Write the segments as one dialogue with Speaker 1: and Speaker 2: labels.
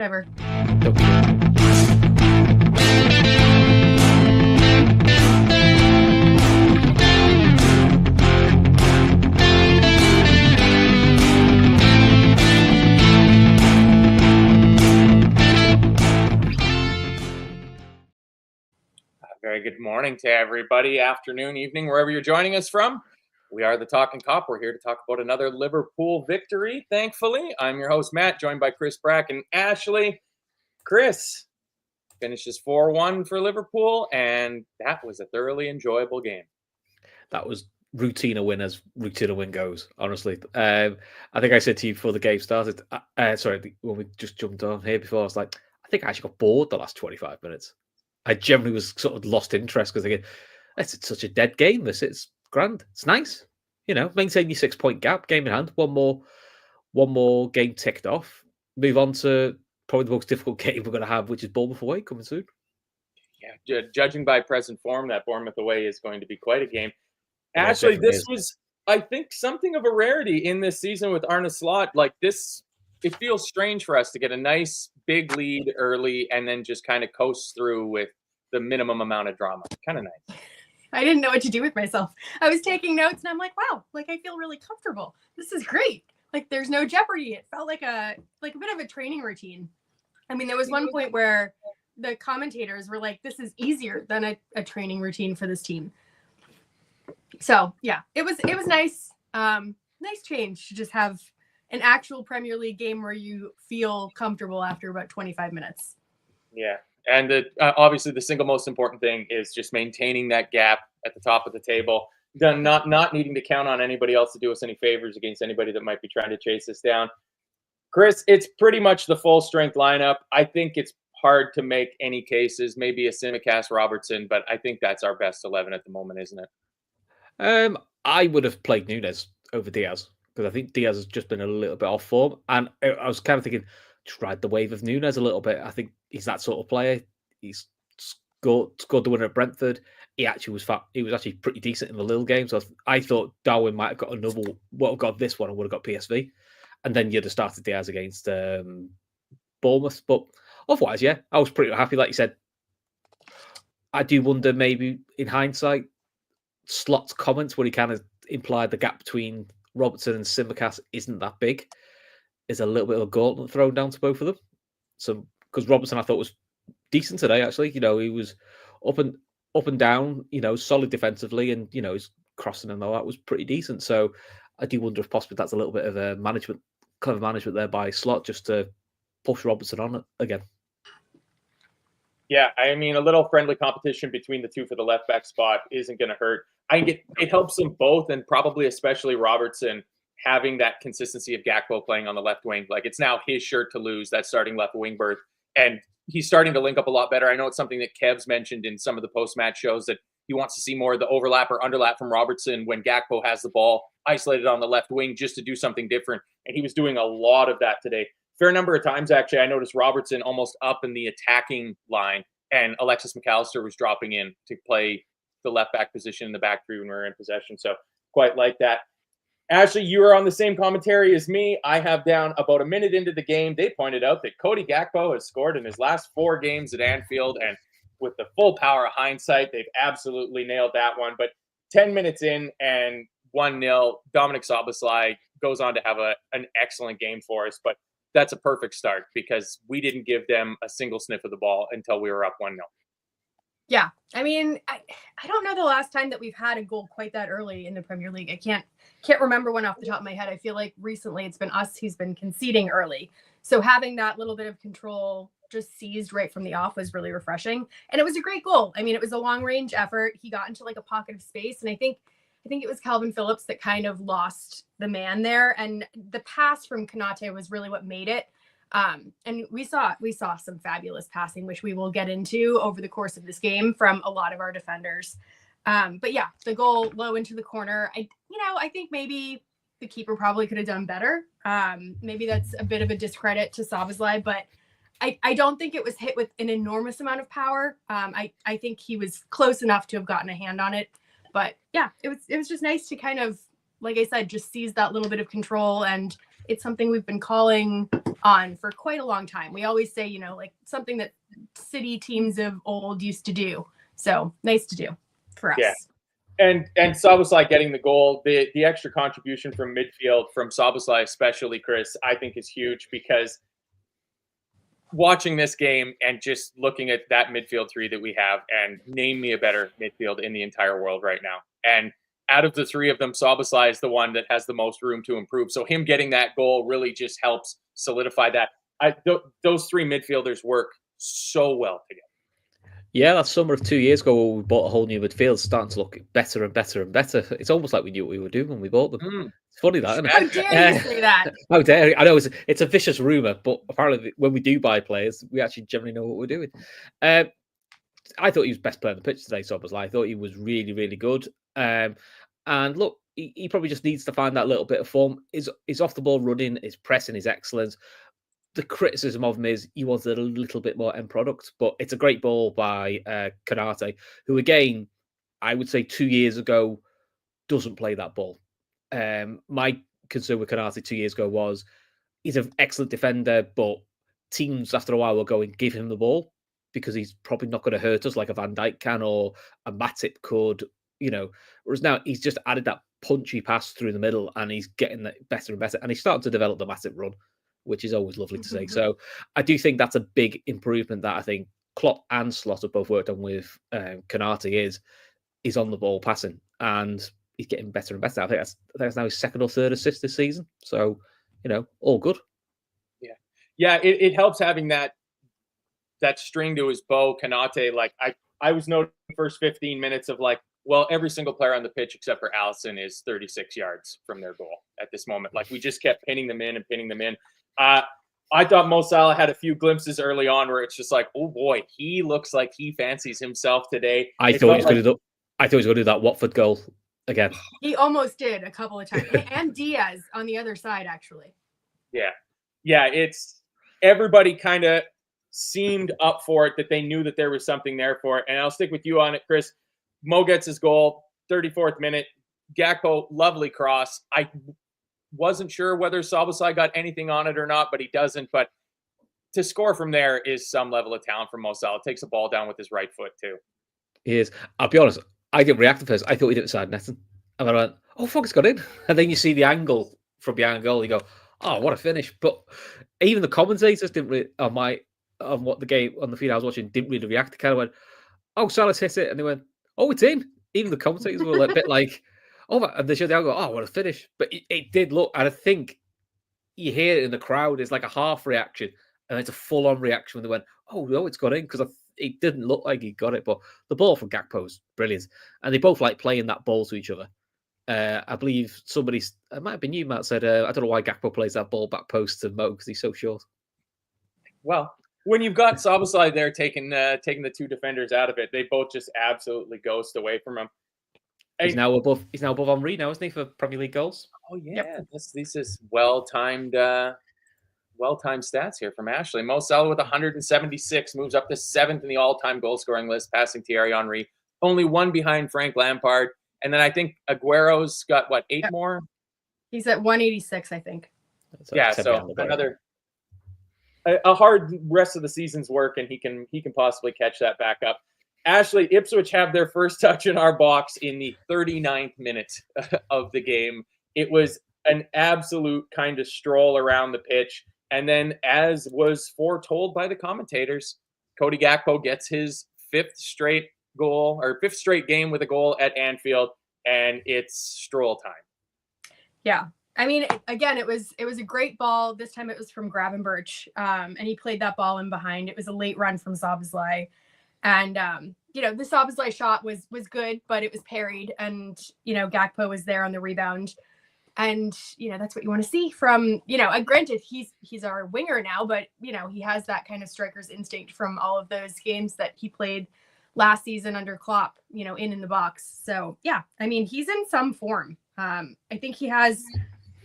Speaker 1: Whatever.
Speaker 2: Very good morning to everybody, afternoon, evening, wherever you're joining us from. We are the Talkin Kop. We're here to talk about another Liverpool victory, thankfully. I'm your host, Matt, joined by Chris Brack and Ashley. Chris finishes 4-1 for Liverpool, and that was a thoroughly enjoyable game.
Speaker 3: That was routine a win as routine a win goes, honestly. I think I said to you before the game started, when we just jumped on here before, I was like, I think I actually got bored the last 25 minutes. I generally was sort of lost interest because again, it's such a dead game. It's grand. It's nice. Maintain your 6-point gap, game in hand. One more game ticked off. Move on to probably the most difficult game we're going to have, which is Bournemouth away coming soon.
Speaker 2: Yeah, judging by present form, that Bournemouth away is going to be quite a game. Actually, this was, I think, something of a rarity in this season with Arne Slot. Like this, it feels strange for us to get a nice big lead early and then just kind of coast through with the minimum amount of drama. Kind of nice.
Speaker 1: I didn't know what to do with myself. I was taking notes and I'm like, wow, I feel really comfortable. This is great. There's no jeopardy. It felt like a bit of a training routine. I mean, there was one point where the commentators were like, this is easier than a training routine for this team. So yeah, it was nice. Nice change to just have an actual Premier League game where you feel comfortable after about 25 minutes.
Speaker 2: Yeah. And obviously the single most important thing is just maintaining that gap at the top of the table. Not needing to count on anybody else to do us any favors against anybody that might be trying to chase us down. Chris, it's pretty much the full strength lineup. I think it's hard to make any cases, maybe a Simicast Robertson, but I think that's our best 11 at the moment, isn't it?
Speaker 3: I would have played Nunes over Diaz because I think Diaz has just been a little bit off form. And I was kind of thinking, just ride the wave of Nunes a little bit. I think he's that sort of player. He's scored the winner at Brentford. He was actually pretty decent in the Lille game. So I thought Darwin might have got got this one and would have got PSV. And then you'd have started Diaz against Bournemouth. But otherwise, yeah, I was pretty happy. Like you said, I do wonder maybe in hindsight, Slot's comments where he kind of implied the gap between Robertson and Simicast isn't that big. Is a little bit of a gauntlet thrown down to both of them. So because Robertson I thought was decent today, actually. He was up and down, solid defensively, and his crossing and all that was pretty decent. So I do wonder if possibly that's a little bit of a clever management there by Slot just to push Robertson on it again.
Speaker 2: Yeah, I mean, a little friendly competition between the two for the left back spot isn't going to hurt. I think it helps them both, and probably especially Robertson having that consistency of Gakpo playing on the left wing. Like it's now his shirt to lose, that starting left wing berth, and he's starting to link up a lot better. I know it's something that Kev's mentioned in some of the post-match shows that he wants to see more of the overlap or underlap from Robertson when Gakpo has the ball isolated on the left wing just to do something different. And he was doing a lot of that today. Fair number of times, actually, I noticed Robertson almost up in the attacking line, and Alexis McAllister was dropping in to play the left back position in the back three when we were in possession. So quite like that. Ashley, you are on the same commentary as me. I have down about a minute into the game. They pointed out that Cody Gakpo has scored in his last 4 games at Anfield, and with the full power of hindsight, they've absolutely nailed that one. But 10 minutes in and 1-0, Dominic Szoboszlai goes on to have an excellent game for us. But that's a perfect start because we didn't give them a single sniff of the ball until we were up 1-0.
Speaker 1: Yeah, I mean, I don't know the last time that we've had a goal quite that early in the Premier League. I can't remember one off the top of my head. I feel like recently it's been us who's been conceding early. So having that little bit of control just seized right from the off was really refreshing. And it was a great goal. I mean, it was a long range effort. He got into a pocket of space. And I think it was Calvin Phillips that kind of lost the man there. And the pass from Konate was really what made it. And we saw some fabulous passing, which we will get into over the course of this game from a lot of our defenders. But yeah, the goal low into the corner. I think maybe the keeper probably could have done better. Maybe that's a bit of a discredit to Szoboszlai, but I don't think it was hit with an enormous amount of power. I think he was close enough to have gotten a hand on it. But yeah, it was just nice to kind of, like I said, just seize that little bit of control. And it's something we've been calling on for quite a long time. We always say, like something that City teams of old used to do. So nice to do for us.
Speaker 2: Yeah. And Szoboszlai getting the goal, the extra contribution from midfield, from Szoboszlai especially, Chris, I think is huge, because watching this game and just looking at that midfield three that we have, and name me a better midfield in the entire world right now. And out of the three of them, Szoboszlai is the one that has the most room to improve. So him getting that goal really just helps solidify that. Those three midfielders work so well together.
Speaker 3: Yeah, that summer of 2 years ago, we bought a whole new midfield, starting to look better and better and better. It's almost like we knew what we were doing when we bought them. It's funny that, isn't it?
Speaker 1: How dare you say that?
Speaker 3: How dare you? I know it's a vicious rumor, but apparently when we do buy players, we actually generally know what we're doing. I thought he was best player on the pitch today, Szoboszlai. I thought he was really, really good. And look, he probably just needs to find that little bit of form. His off the ball running, his pressing, his excellence. The criticism of him is he wanted a little bit more end product, but it's a great ball by Konate, who again, I would say 2 years ago, doesn't play that ball. My concern with Konate 2 years ago was he's an excellent defender, but teams after a while will go and give him the ball because he's probably not going to hurt us like a Van Dijk can or a Matip could, whereas now he's just added that punchy pass through the middle and he's getting that better and better, and he's starting to develop the Matip run, which is always lovely to see. So I do think that's a big improvement that I think Klopp and Slot have both worked on with Konate is on the ball passing, and he's getting better and better. I think that's now his second or third assist this season. So, all good.
Speaker 2: Yeah. It helps having that string to his bow, Konate. Like I was noting the first 15 minutes of every single player on the pitch except for Alisson is 36 yards from their goal at this moment. Like we just kept pinning them in. I thought Mo Salah had a few glimpses early on where it's just like, oh boy, he looks like he fancies himself today.
Speaker 3: I thought he was going to do that Watford goal again.
Speaker 1: He almost did a couple of times, and Diaz on the other side, actually.
Speaker 2: Yeah. It's everybody kind of seemed up for it, that they knew that there was something there for it. And I'll stick with you on it, Chris. Mo gets his goal, 34th minute. Gakpo, lovely cross. I wasn't sure whether Szoboszlai got anything on it or not, but he doesn't. But to score from there is some level of talent from Mo Salah. Takes the ball down with his right foot too.
Speaker 3: He is. I'll be honest, I didn't react at first. I thought he did it side netting. And I went, oh, fuck, it's got in. And then you see the angle from behind the goal. You go, oh, what a finish. But even the commentators didn't really, on the feed I was watching, didn't really react. They kind of went, oh, Salah's hit it. And they went, oh, it's in. Even the commentators were a bit like, oh, and they showed the angle, oh, what a finish. But it did look, and I think you hear it in the crowd, it's like a half reaction. And it's a full-on reaction when they went, oh, no, it's got in, because it didn't look like he got it. But the ball from Gakpo is brilliant. And they both like playing that ball to each other. I believe it might have been you, Matt, said, I don't know why Gakpo plays that ball back post to Mo because he's so short. Well,
Speaker 2: when you've got Szoboszlai there taking the two defenders out of it, they both just absolutely ghost away from him.
Speaker 3: He's now above Henry now, isn't he, for Premier League goals?
Speaker 2: Oh yeah, yep. This is well-timed stats here from Ashley. Mo Salah with 176 moves up to 7th in the all-time goal-scoring list, passing Thierry Henry. Only one behind Frank Lampard. And then I think Aguero's got, 8 more?
Speaker 1: He's at 186, I think.
Speaker 2: So another a hard rest of the season's work, and he can possibly catch that back up. Ashley, Ipswich have their first touch in our box in the 39th minute of the game. It was an absolute kind of stroll around the pitch. And then, as was foretold by the commentators, Cody Gakpo gets his 5th straight game with a goal at Anfield, and it's stroll time. Yeah.
Speaker 1: I mean, again, it was a great ball. This time it was from Gravenberch, and he played that ball in behind. It was a late run from Szoboszlai. And, the Szoboszlai shot was good, but it was parried, and, Gakpo was there on the rebound. And, that's what you want to see from, granted, he's our winger now, but, he has that kind of striker's instinct from all of those games that he played last season under Klopp, in the box. So, yeah, I mean, he's in some form. I think he has,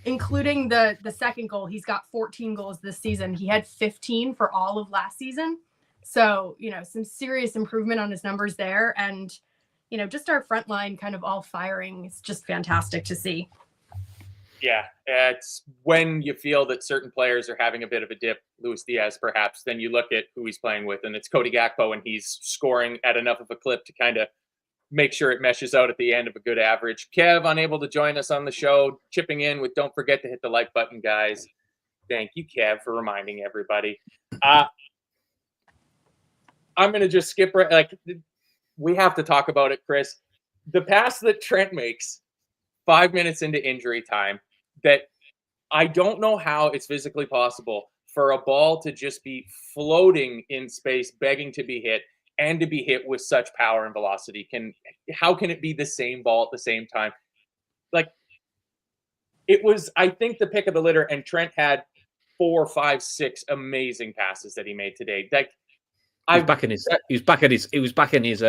Speaker 1: including the second goal, he's got 14 goals this season. He had 15 for all of last season. So, some serious improvement on his numbers there. And, just our front line kind of all firing is just fantastic to see.
Speaker 2: Yeah, it's when you feel that certain players are having a bit of a dip, Luis Diaz perhaps, then you look at who he's playing with, and it's Cody Gakpo, and he's scoring at enough of a clip to kind of make sure it meshes out at the end of a good average. Kev, unable to join us on the show, chipping in with don't forget to hit the like button, guys. Thank you, Kev, for reminding everybody. I'm going to just skip right. Like, we have to talk about it, Chris. The pass that Trent makes 5 minutes into injury time, that I don't know how it's physically possible for a ball to just be floating in space, begging to be hit, and to be hit with such power and velocity. How can it be the same ball at the same time? Like, it was, I think, the pick of the litter, and Trent had 4, 5, 6 amazing passes that he made today. Like,
Speaker 3: he was back in his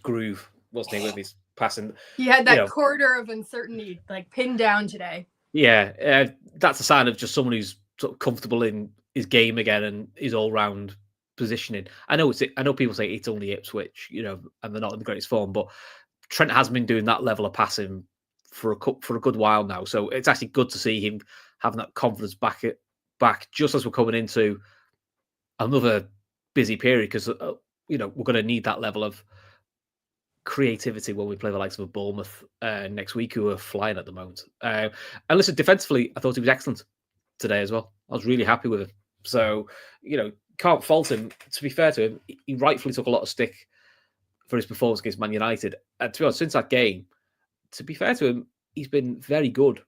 Speaker 3: groove, wasn't he, with his passing?
Speaker 1: He had that quarter of uncertainty like pinned down today.
Speaker 3: Yeah, that's a sign of just someone who's sort of comfortable in his game again and his all-round positioning. I know people say it's only Ipswich, and they're not in the greatest form, but Trent has been doing that level of passing for a good while now. So it's actually good to see him having that confidence back just as we're coming into another busy period, because we're going to need that level of creativity when we play the likes of a Bournemouth next week, who are flying at the moment. And listen, defensively, I thought he was excellent today as well. I was really happy with him. So, can't fault him. To be fair to him, he rightfully took a lot of stick for his performance against Man United. And to be honest, since that game, to be fair to him, he's been very good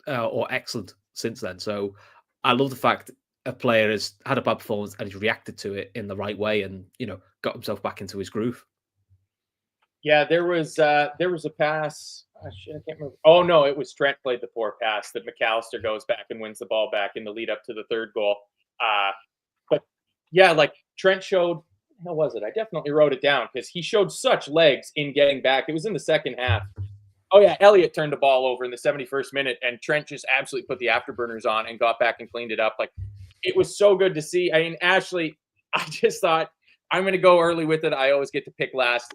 Speaker 3: or excellent since then. So I love the fact a player has had a bad performance and he's reacted to it in the right way and, got himself back into his groove.
Speaker 2: Yeah, there was a pass. I can't remember. Oh, no, it was Trent played the poor pass that McAllister goes back and wins the ball back in the lead up to the third goal. But yeah, like Trent showed, how was it? I definitely wrote it down because he showed such legs in getting back. It was in the second half. Oh, yeah, Elliott turned the ball over in the 71st minute, and Trent just absolutely put the afterburners on and got back and cleaned it up. Like, it was so good to see. I mean, Ashley, I just thought, I'm going to go early with it. I always get to pick last.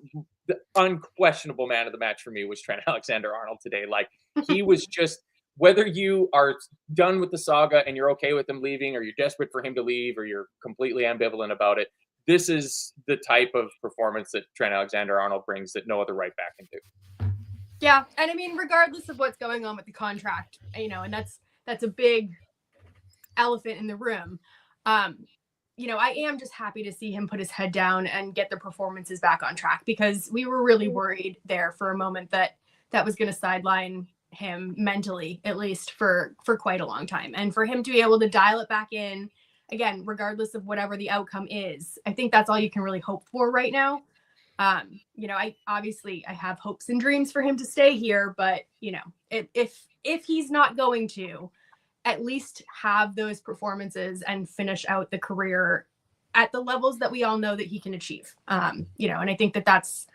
Speaker 2: The unquestionable man of the match for me was Trent Alexander-Arnold today. Like, he was just, whether you are done with the saga and you're okay with him leaving, or you're desperate for him to leave, or you're completely ambivalent about it, this is the type of performance that Trent Alexander-Arnold brings that no other right back can do.
Speaker 1: Yeah, and I mean, regardless of what's going on with the contract, and that's a big elephant in the room. I am just happy to see him put his head down and get the performances back on track, because we were really worried there for a moment that was going to sideline him mentally, at least for quite a long time. And for him to be able to dial it back in again, regardless of whatever the outcome is, I think that's all you can really hope for right now. I have hopes and dreams for him to stay here, but if he's not going to, at least have those performances and finish out the career at the levels that we all know that he can achieve. And I think that's,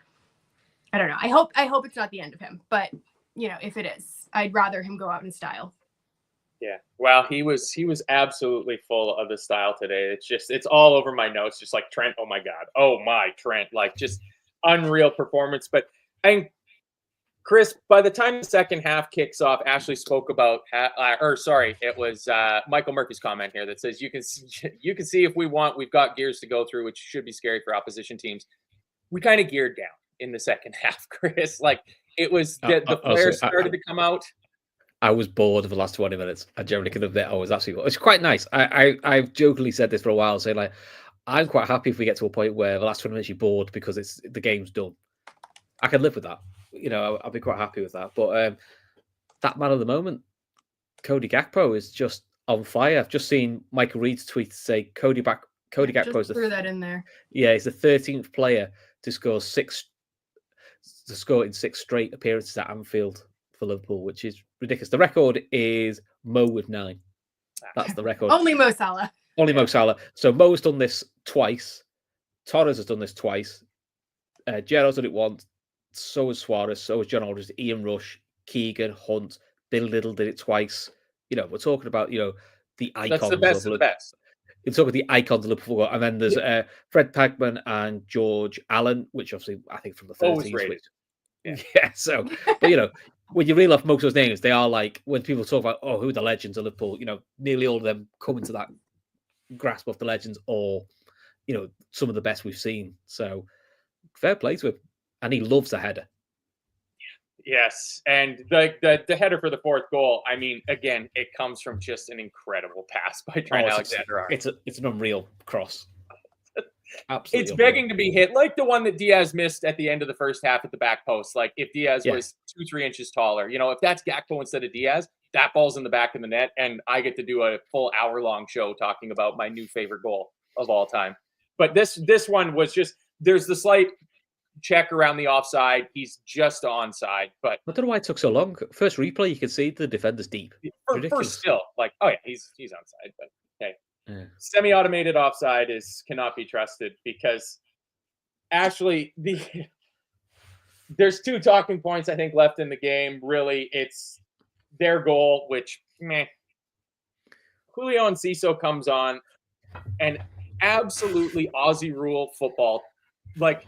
Speaker 1: I don't know. I hope it's not the end of him, but if it is, I'd rather him go out in style.
Speaker 2: Yeah. Well, he was absolutely full of the style today. It's all over my notes. Just like Trent. Oh my God. Oh my Trent. Like, just unreal performance. But Chris, by the time the second half kicks off, Ashley spoke about, it was Michael Murphy's comment here that says you can see if we want, we've got gears to go through, which should be scary for opposition teams. We kind of geared down in the second half, Chris. Like, it was the players started to come out.
Speaker 3: I was bored of the last 20 minutes. I generally could admit I was absolutely. It's quite nice. I've jokingly said this for a while, saying like, I'm quite happy if we get to a point where the last 20 minutes you're bored because the game's done. I can live with that. I'll be quite happy with that. But that man of the moment, Cody Gakpo, is just on fire. I've just seen Michael Reed's tweet say Cody Gakpo is
Speaker 1: threw that in there.
Speaker 3: Yeah, he's the 13th player to score in 6 straight appearances at Anfield for Liverpool, which is ridiculous. The record is Mo with 9. That's the record.
Speaker 1: Only Mo Salah.
Speaker 3: Only Mo Salah. So Mo's done this twice. Torres has done this twice. Gerrard's done it once. So has Suarez. So has John Aldridge. Ian Rush, Keegan, Hunt. Bill Little did it twice. We're talking about the icons.
Speaker 2: That's the best of the best.
Speaker 3: You're talking about the icons of Liverpool, and then there's Fred Pagman and George Allen, which obviously I think from the 30s.
Speaker 2: Always rated.
Speaker 3: Yeah. So, but when you reel off most of those names, they are like when people talk about who are the legends of Liverpool. Nearly all of them come into that grasp of the legends, or some of the best we've seen. So fair play to him, and he loves a header.
Speaker 2: Yes, and the header for the fourth goal. I mean, again, it comes from just an incredible pass by Trent Alexander-Arnold.
Speaker 3: It's an unreal cross. Absolutely,
Speaker 2: it's begging to be hit, like the one that Diaz missed at the end of the first half at the back post. Like if Diaz was 2-3 inches taller, if that's Gakpo instead of Diaz, that ball's in the back of the net, and I get to do a full hour-long show talking about my new favorite goal of all time. But this one was just, there's the slight check around the offside. He's just onside, but
Speaker 3: I don't know why it took so long. First replay, you could see the defender's deep.
Speaker 2: First still, like, oh yeah, he's onside, but okay. Yeah. Semi-automated offside cannot be trusted, because actually there's two talking points I think left in the game. Really, it's their goal, which Julio Enciso comes on and absolutely Aussie rule football, like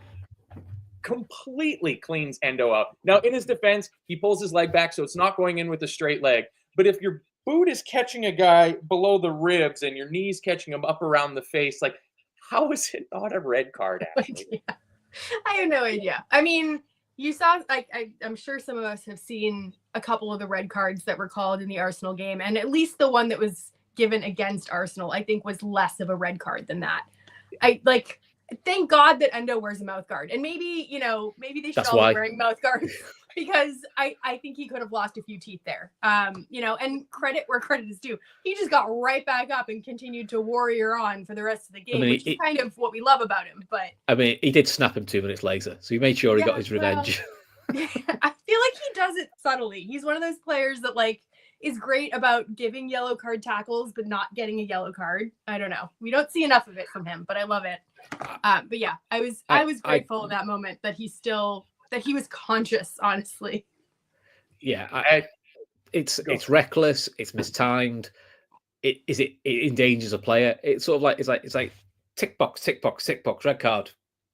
Speaker 2: completely cleans Endo out. Now, in his defense, he pulls his leg back, so it's not going in with a straight leg. But if your boot is catching a guy below the ribs and your knee's catching him up around the face, like, how is it not a red card, actually?
Speaker 1: Yeah. I have no idea. I mean, you saw, like, I'm sure some of us have seen a couple of the red cards that were called in the Arsenal game, and at least the one that was given against Arsenal, I think, was less of a red card than that. Thank God that Endo wears a mouth guard. And maybe they should all be wearing mouth guards, because I think he could have lost a few teeth there. And credit where credit is due. He just got right back up and continued to warrior on for the rest of the game, which is kind of what we love about him. But I mean,
Speaker 3: he did snap him 2 minutes later, so he made sure he got his revenge.
Speaker 1: I feel like he does it subtly. He's one of those players that, like, is great about giving yellow card tackles, but not getting a yellow card. I don't know. We don't see enough of it from him, but I love it. But yeah, I was grateful of that moment that he was conscious, honestly.
Speaker 3: Yeah. It's reckless. It's mistimed. It endangers a player. It's sort of like, it's like tick box, red card,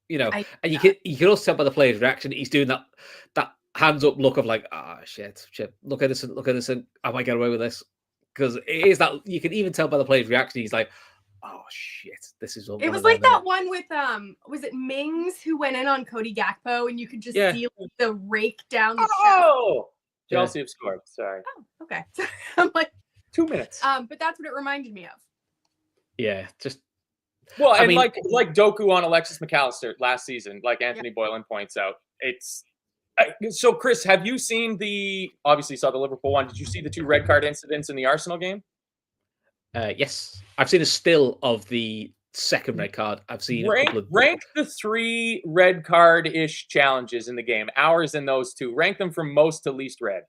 Speaker 3: and you can also tell by the player's reaction, he's doing that hands up look of like, shit, look innocent, I might get away with this, because it is that you can even tell by the player's reaction. He's like, oh shit, this is.
Speaker 1: It was like that one with was it Mings who went in on Cody Gakpo, and you could just see the rake down the chest.
Speaker 2: Chelsea have scored. Sorry.
Speaker 1: Oh, okay. I'm like
Speaker 2: 2 minutes.
Speaker 1: But that's what it reminded me of.
Speaker 3: Yeah, just.
Speaker 2: Well, I mean, like Doku on Alexis McAllister last season, like Anthony Boylan points out, it's. So, Chris, have you seen obviously saw the Liverpool one. Did you see the 2 red card incidents in the Arsenal game?
Speaker 3: Yes. I've seen a still of the second red card. I've seen
Speaker 2: rank the 3 red card-ish challenges in the game. Ours and those 2. Rank them from most to least red.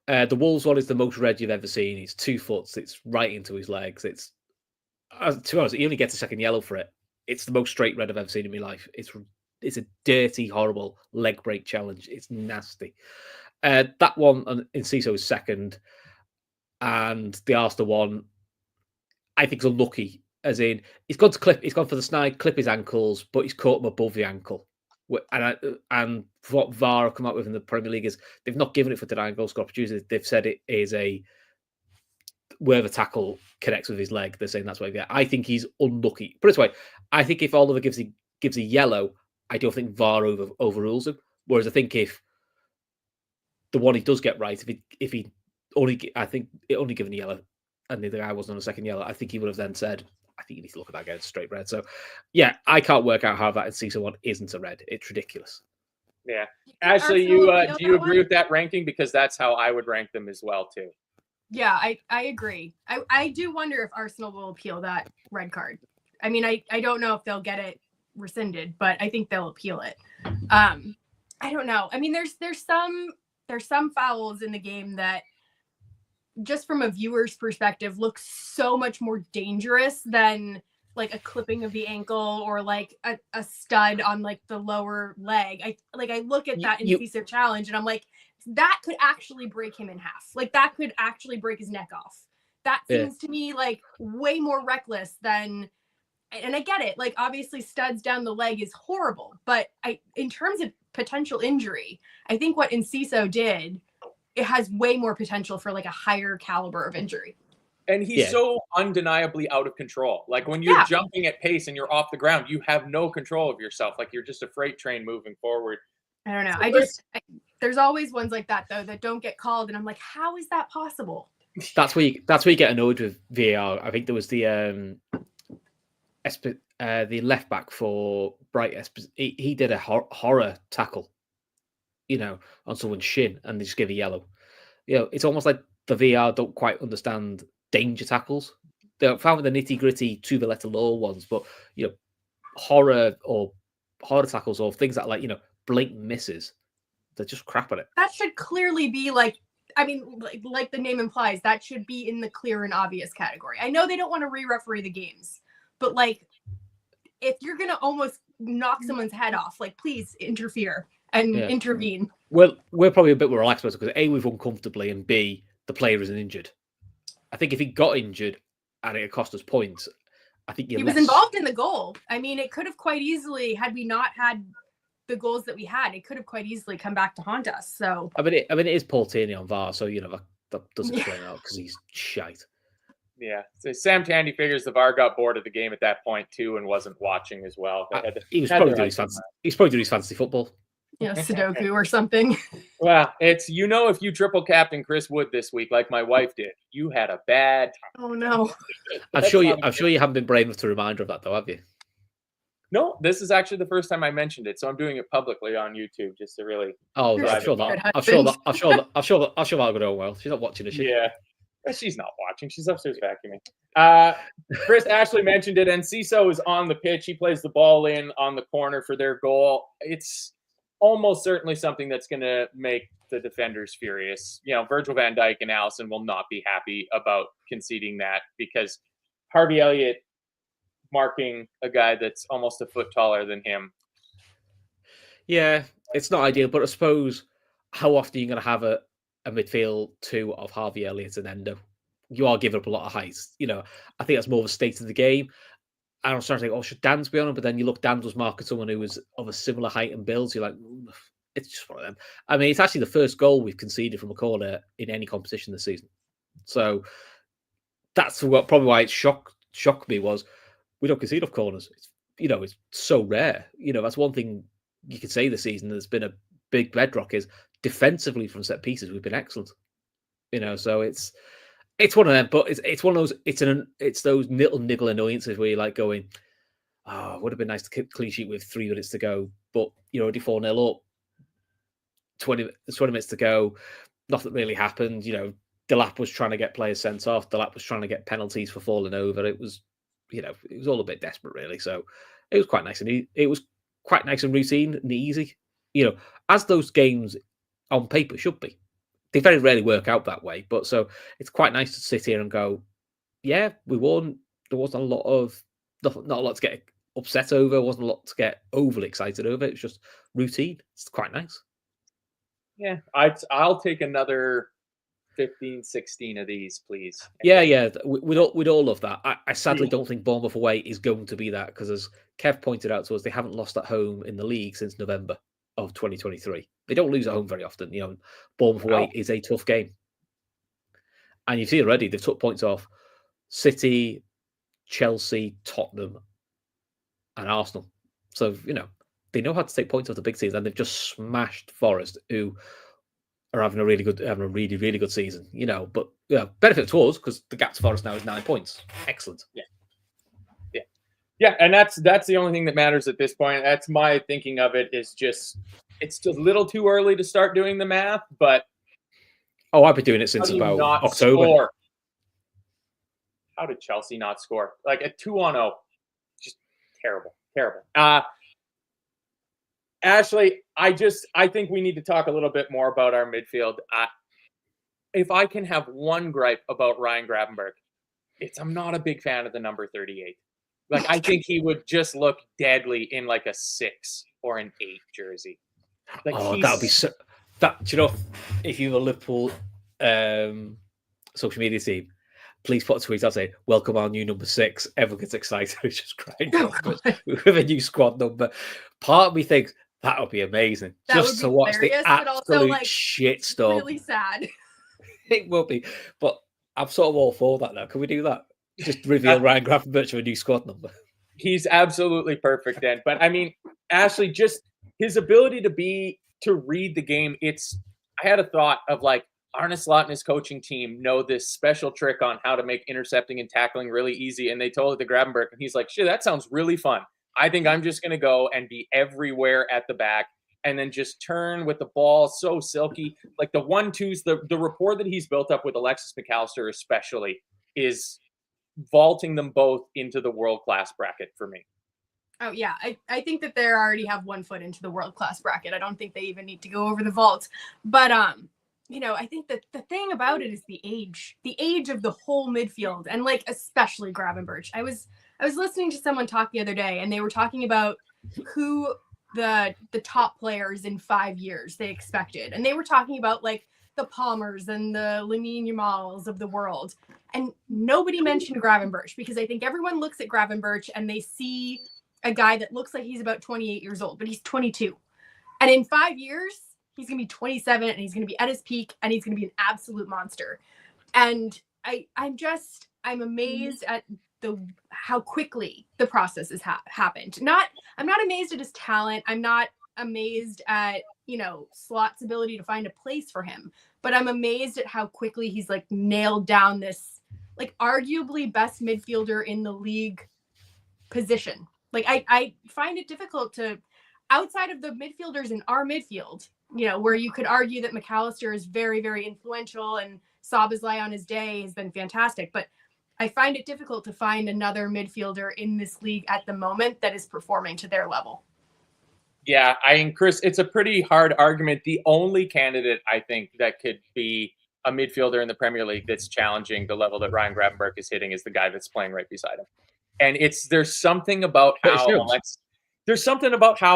Speaker 3: The Wolves one is the most red you've ever seen. It's 2 foot. It's right into his legs. It's, to be honest, he only gets a second yellow for it. It's the most straight red I've ever seen in my life. It's a dirty, horrible leg break challenge. It's nasty. That one in Ciso is second, and the Arsenal one, I think, is unlucky. As in, he's gone for the snide, clip his ankles, but he's caught him above the ankle. And what VAR have come up with in the Premier League is they've not given it for denying goal score opportunities. They've said it is where the tackle connects with his leg. They're saying that's why. I think he's unlucky. Put it this way, I think if Oliver gives a yellow, I don't think VAR overrules him. Whereas I think if the one he does get right, if he only, I think it only given a yellow, and the guy wasn't on a second yellow, I think he would have then said, I think you need to look at that again, straight red. So, yeah, I can't work out how that in season 1 isn't a red. It's ridiculous.
Speaker 2: Yeah. Ashley, do you agree with that ranking? Because that's how I would rank them as well, too.
Speaker 1: Yeah, I agree. I do wonder if Arsenal will appeal that red card. I mean, I don't know if they'll get it rescinded, but I think they'll appeal it. I don't know. I mean, there's some fouls in the game that, just from a viewer's perspective, look so much more dangerous than like a clipping of the ankle or like a stud on like the lower leg. I look at that Enciso challenge and I'm like, that could actually break him in half. Like that could actually break his neck off. That seems to me like way more reckless than. And I get it. Like, obviously, studs down the leg is horrible. But in terms of potential injury, I think what Enciso did it has way more potential for like a higher caliber of injury.
Speaker 2: And he's so undeniably out of control. Like when you're jumping at pace and you're off the ground, you have no control of yourself. Like you're just a freight train moving forward.
Speaker 1: I don't know. There's always ones like that though that don't get called, and I'm like, how is that possible?
Speaker 3: That's where you get annoyed with VAR. I think there was the left back for Bright. He did a horror tackle, on someone's shin, and they just give a yellow. It's almost like the VAR don't quite understand danger tackles. They're found the nitty gritty to the letter law ones, but horror tackles or things that like blatant misses, they're just crap at it.
Speaker 1: That should clearly be like the name implies, that should be in the clear and obvious category. I know they don't want to re-referee the games, but like if you're gonna almost knock someone's head off, like please interfere and intervene.
Speaker 3: Well, we're probably a bit more relaxed because A, we've won comfortably, and B, the player isn't injured. I think if he got injured and it cost us points, I think
Speaker 1: he was involved in the goal. I mean, it could have quite easily, had we not had the goals that we had, it could have quite easily come back to haunt us. So
Speaker 3: I mean, it is Paul Tierney on VAR, so that doesn't explain out because he's shite.
Speaker 2: Yeah, so Sam Tandy figures the VAR got bored of the game at that point too and wasn't watching as well.
Speaker 3: He was probably doing his fantasy football.
Speaker 1: Sudoku or something.
Speaker 2: Well, it's if you triple captain Chris Wood this week, like my wife did, you had a bad time.
Speaker 1: Oh no!
Speaker 3: I'm sure you haven't been brave enough to remind her of that, though, have you?
Speaker 2: No, this is actually the first time I mentioned it, so I'm doing it publicly on YouTube just to really.
Speaker 3: Oh, I'm sure that'll go well. She's not watching it.
Speaker 2: Yeah, she's not watching. She's upstairs vacuuming. Chris Ashley mentioned it, and Ciso is on the pitch. He plays the ball in on the corner for their goal. It's almost certainly something that's going to make the defenders furious. Virgil van Dijk and Allison will not be happy about conceding that because Harvey Elliott marking a guy that's almost a foot taller than him.
Speaker 3: Yeah, it's not ideal, but I suppose how often are you going to have a midfield two of Harvey Elliott and Endo? You are giving up a lot of height. I think that's more of a state of the game. I was starting to think, should Dan's be on him? But then you look, Dan was marking someone who was of a similar height and build. So you're like, it's just one of them. I mean, it's actually the first goal we've conceded from a corner in any competition this season. So that's probably why it shocked me was we don't concede off corners. It's so rare. That's one thing you could say this season that's been a big bedrock is defensively from set pieces we've been excellent. So it's one of them, but it's one of those. It's those little niggle annoyances where you're like going, "Oh, it would have been nice to keep clean sheet with 3 minutes to go," but you're already 4-0 up. 20 minutes to go, nothing really happened. Delap was trying to get players sent off. Delap was trying to get penalties for falling over. It was, it was all a bit desperate, really. So it was quite nice, and it was quite nice and routine and easy. As those games on paper should be. They very rarely work out that way, but so it's quite nice to sit here and go, yeah, we won. There wasn't not a lot to get upset over. There wasn't a lot to get overly excited over. It's just routine. It's quite nice.
Speaker 2: Yeah, I'll take another 15, 16 of these, please.
Speaker 3: Yeah. We'd all love that. I sadly don't think Bournemouth away is going to be that because, as Kev pointed out to us, they haven't lost at home in the league since November of 2023. They don't lose at home very often. Bournemouth away is a tough game. And you see already, they've took points off City, Chelsea, Tottenham, and Arsenal. So, they know how to take points off the big teams, and they've just smashed Forest, who are having a really, really good season. But benefit to us because the gap to Forest now is 9 points. Excellent.
Speaker 2: Yeah, and that's the only thing that matters at this point. That's my thinking of it. Is just it's just a little too early to start doing the math, but
Speaker 3: I've been doing it since about October.
Speaker 2: Score? How did Chelsea not score? Like a 2-0, just terrible. Ashley, I think we need to talk a little bit more about our midfield. If I can have one gripe about Ryan Gravenberch, I'm not a big fan of the number 38. Like, I think he would just look deadly in like a 6 or an 8 jersey. Like,
Speaker 3: that would be so. If you're a Liverpool social media team, please put a tweet out saying, "Welcome our new number 6." Everyone gets excited. It's just crying with a new squad number. Part of me thinks That would be amazing.
Speaker 1: That
Speaker 3: Just
Speaker 1: would
Speaker 3: to
Speaker 1: be
Speaker 3: watch the
Speaker 1: hilarious, but also,
Speaker 3: absolute
Speaker 1: like,
Speaker 3: shitstorm.
Speaker 1: really sad.
Speaker 3: It will be. But I'm sort of all for that now. Can we do that? Just reveal Ryan Gravenberch with a new squad number.
Speaker 2: He's absolutely perfect then. But I mean, Ashley, just his ability to read the game. I had a thought of like Arne Slot and his coaching team know this special trick on how to make intercepting and tackling really easy. And they told it to Gravenberch, and he's like, shit, that sounds really fun. I think I'm just going to go and be everywhere at the back and then just turn with the ball so silky. Like the 1-2s, the rapport that he's built up with Alexis McAllister especially is vaulting them both into the world-class bracket for me.
Speaker 1: Oh, yeah. I think that they already have 1 foot into the world-class bracket. I don't think they even need to go over the vault. But, I think that the thing about it is the age of the whole midfield, and like especially Gravenberch. I was listening to someone talk the other day, and they were talking about who the top players in 5 years they expected, and they were talking about like the Palmers and the Lamine Yamals of the world, and nobody mentioned Gravenberch, because I think everyone looks at Gravenberch and they see a guy that looks like he's about 28 years old, but he's 22, and in 5 years he's going to be 27, and he's going to be at his peak, and he's going to be an absolute monster. And I'm amazed at how quickly the process has happened. I'm not amazed at his talent. I'm not amazed at, Slot's ability to find a place for him, but I'm amazed at how quickly he's like nailed down this like arguably best midfielder in the league position. Like I find it difficult to, outside of the midfielders in our midfield, where you could argue that McAllister is very, very influential and Szoboszlai on his day has been fantastic, but I find it difficult to find another midfielder in this league at the moment that is performing to their level.
Speaker 2: Yeah, Chris, it's a pretty hard argument. The only candidate I think that could be a midfielder in the Premier League that's challenging the level that Ryan Gravenberch is hitting is the guy that's playing right beside him. And there's something about how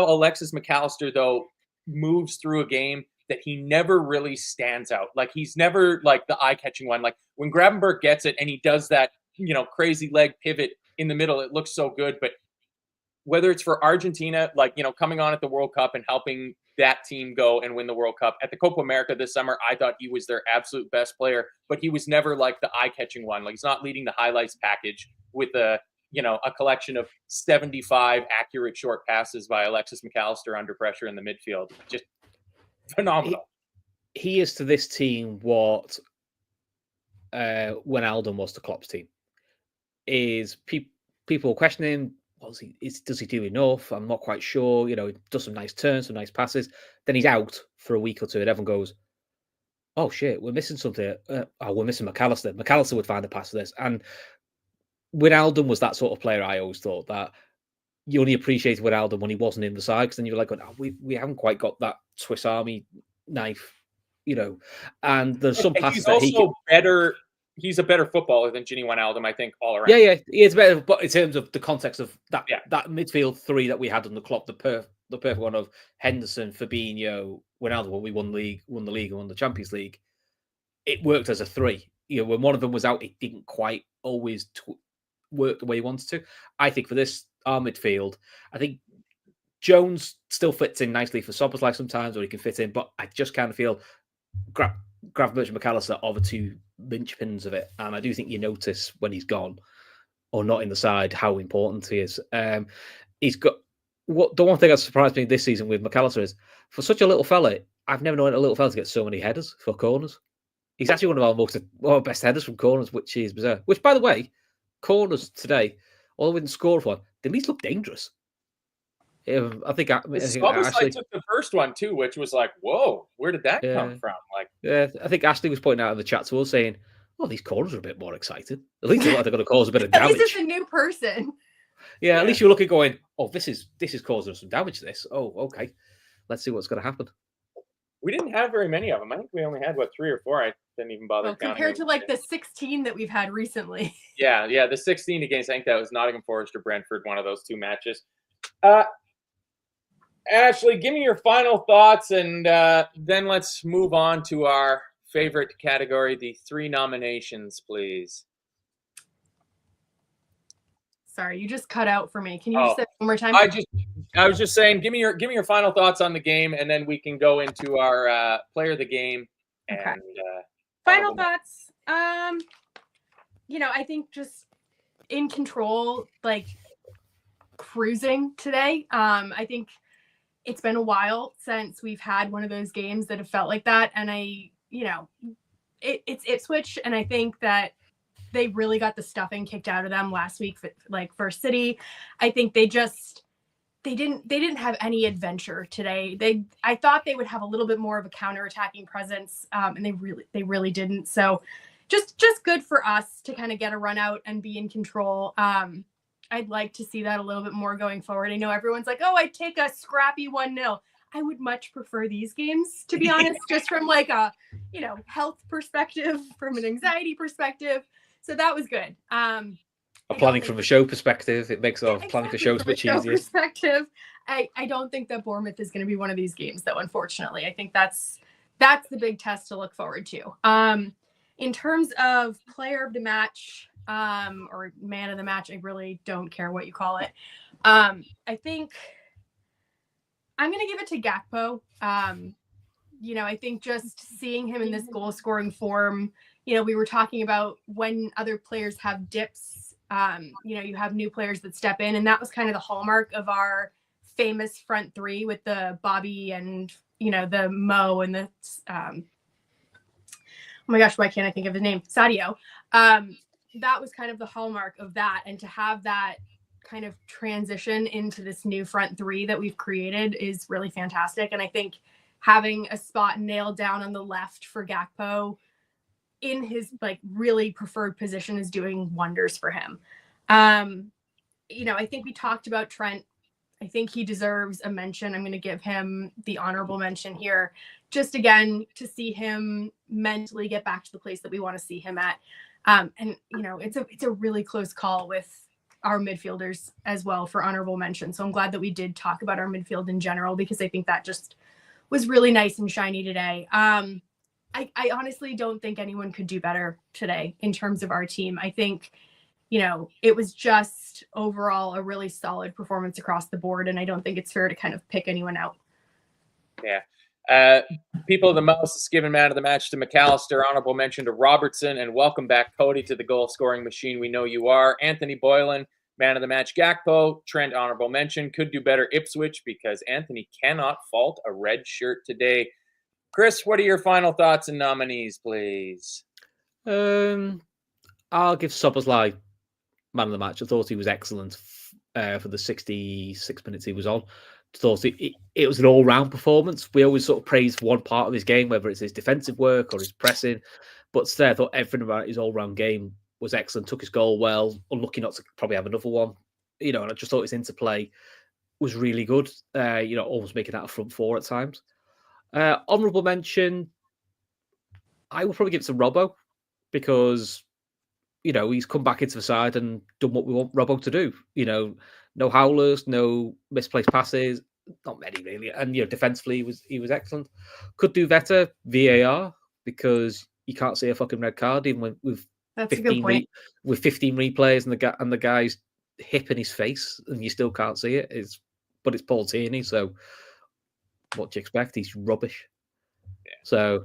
Speaker 2: Alexis McAllister, though, moves through a game that he never really stands out. Like he's never like the eye-catching one. Like when Gravenberch gets it and he does that, crazy leg pivot in the middle, it looks so good. But whether it's for Argentina, like, coming on at the World Cup and helping that team go and win the World Cup. At the Copa America this summer, I thought he was their absolute best player, but he was never like the eye-catching one. Like he's not leading the highlights package with a collection of 75 accurate short passes by Alexis McAllister under pressure in the midfield. Just phenomenal.
Speaker 3: He is to this team what Wijnaldum was to Klopp's team. Is people questioning, does he do enough? I'm not quite sure. He does some nice turns, some nice passes. Then he's out for a week or two, and everyone goes, "Oh shit, we're missing something. We're missing McAllister. McAllister would find a pass for this." And Wijnaldum was that sort of player. I always thought that you only appreciated Wijnaldum when he wasn't in the side, because then you're like, we haven't quite got that Swiss Army knife, And there's some passes that
Speaker 2: he's also better. He's a better footballer than Gini Wijnaldum, I think, all around.
Speaker 3: Yeah, he is better. But in terms of the context of that midfield three that we had on the clock, the perfect one of Henderson, Fabinho, Wijnaldum, when we won the league and won the Champions League, it worked as a three. When one of them was out, it didn't quite always work the way he wanted to. I think for our midfield, I think Jones still fits in nicely for Szoboszlai sometimes, or he can fit in, but I just kind of feel Gravenberch and McAllister are the two linchpins of it, and I do think you notice when he's gone or not in the side how important he is. He's got the one thing that surprised me this season with McAllister is, for such a little fella, I've never known a little fella to get so many headers for corners. He's actually one of our best headers from corners, which is bizarre. Which, by the way, corners today, although we didn't score for one, they at least look dangerous. I think
Speaker 2: Ashley took the first one too, which was like, whoa, where did that come from?
Speaker 3: I think Ashley was pointing out in the chat to us saying, "Oh, these corners are a bit more excited. At least they're going to cause a bit of damage."
Speaker 1: This is a new person.
Speaker 3: Yeah, at least you're looking, going, "Oh, this is causing some damage. This. Oh, okay. Let's see what's going to happen."
Speaker 2: We didn't have very many of them. I think we only had 3 or 4. I didn't even bother counting.
Speaker 1: Compared to like the 16 that we've had recently.
Speaker 2: Yeah, the 16 against, I think that was Nottingham Forest or Brentford, one of those two matches. Ashley, give me your final thoughts, and then let's move on to our favorite category, the 3 nominations, please.
Speaker 1: Sorry, you just cut out for me. Can you just say it one more time?
Speaker 2: I was just saying, give me your final thoughts on the game, and then we can go into our player of the game. And,
Speaker 1: Okay. Final thoughts. I think just in control, like cruising today. I think it's been a while since we've had one of those games that have felt like that. And it's Ipswich, and I think that they really got the stuffing kicked out of them last week, like for City. I think they didn't have any adventure today. I thought they would have a little bit more of a counterattacking presence, and they really didn't. So just good for us to kind of get a run out and be in control. I'd like to see that a little bit more going forward. I know everyone's like, oh, I'd take a scrappy 1-0. I would much prefer these games, to be honest, just from like a, health perspective, from an anxiety perspective. So that was good.
Speaker 3: Planning from a show perspective, it makes planning for shows much easier.
Speaker 1: Perspective, I don't think that Bournemouth is going to be one of these games, though. Unfortunately, I think that's the big test to look forward to. In terms of player of the match, or man of the match, I really don't care what you call it. I think I'm going to give it to Gakpo. I think just seeing him in this goal scoring form, we were talking about when other players have dips, you have new players that step in, and that was kind of the hallmark of our famous front three with the Bobby and, the Mo and the, oh my gosh, why can't I think of his name? Sadio. That was kind of the hallmark of that. And to have that kind of transition into this new front three that we've created is really fantastic. And I think having a spot nailed down on the left for Gakpo in his like really preferred position is doing wonders for him. I think we talked about Trent. I think he deserves a mention. I'm going to give him the honorable mention here. Just again, to see him mentally get back to the place that we want to see him at. It's a really close call with our midfielders as well for honorable mention. So I'm glad that we did talk about our midfield in general, because I think that just was really nice and shiny today. I honestly don't think anyone could do better today in terms of our team. I think, it was just overall a really solid performance across the board. And I don't think it's fair to kind of pick anyone out.
Speaker 2: Yeah. People of the most is given man of the match to McAllister, honorable mention to Robertson, and welcome back, Cody, to the goal scoring machine we know you are. Anthony Boylan, man of the match, Gakpo. Trent, honorable mention. Could do better, Ipswich, because Anthony cannot fault a red shirt today. Chris, what are your final thoughts and nominees, please?
Speaker 3: I'll give Szoboszlai man of the match. I thought he was excellent for the 66 minutes he was on. Thought it was an all-round performance. We always sort of praise one part of his game, whether it's his defensive work or his pressing. But today, I thought everything about his all-round game was excellent. Took his goal well. Unlucky not to probably have another one. And I just thought his interplay was really good. Almost making that a front four at times. Honourable mention, I will probably give it to Robbo, because he's come back into the side and done what we want Robbo to do. No howlers, no misplaced passes, not many really. And defensively he was excellent. Could do better VAR, because you can't see a fucking red card even with 15 replays and the guy's hip in his face, and you still can't see it. But it's Paul Tierney, so what do you expect? He's rubbish. Yeah. So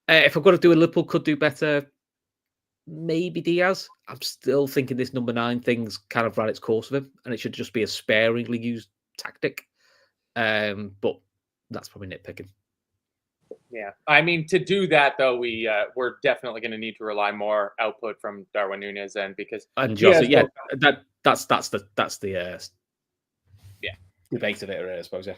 Speaker 3: if I've got to do a Liverpool could do better, maybe Diaz. I'm still thinking this number 9 thing's kind of ran its course with him, and it should just be a sparingly used tactic. But that's probably nitpicking.
Speaker 2: Yeah, I mean, to do that though, we're definitely going to need to rely more output from Darwin Núñez then, because that's the debate of it, I suppose. Yeah.